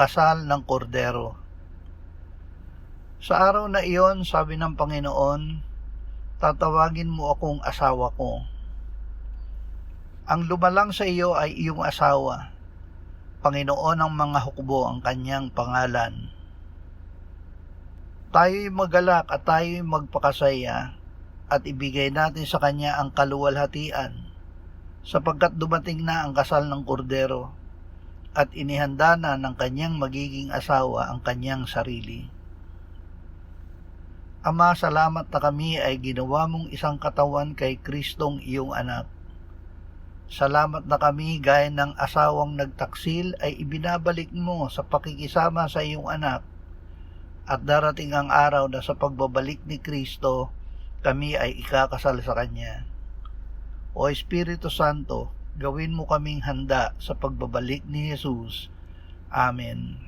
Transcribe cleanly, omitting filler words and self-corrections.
kasal ng kordero. Sa araw na iyon, sabi ng Panginoon, tatawagin mo akong asawa ko. Ang lumalang sa iyo ay iyong asawa. Panginoon ng mga hukbo ang kanyang pangalan. Tayo'y magalak at tayo'y magpakasaya at ibigay natin sa kanya ang kaluwalhatian, sapagkat dumating na ang kasal ng kordero at inihanda na ng kanyang magiging asawa ang kanyang sarili. Ama, salamat na kami ay ginawa mong isang katawan kay Kristong iyong anak. Salamat na kami gaya ng asawang nagtaksil ay ibinabalik mo sa pakikisama sa iyong anak, at darating ang araw na sa pagbabalik ni Kristo, kami ay ikakasal sa Kanya. O Espiritu Santo, gawin mo kaming handa sa pagbabalik ni Jesus. Amen.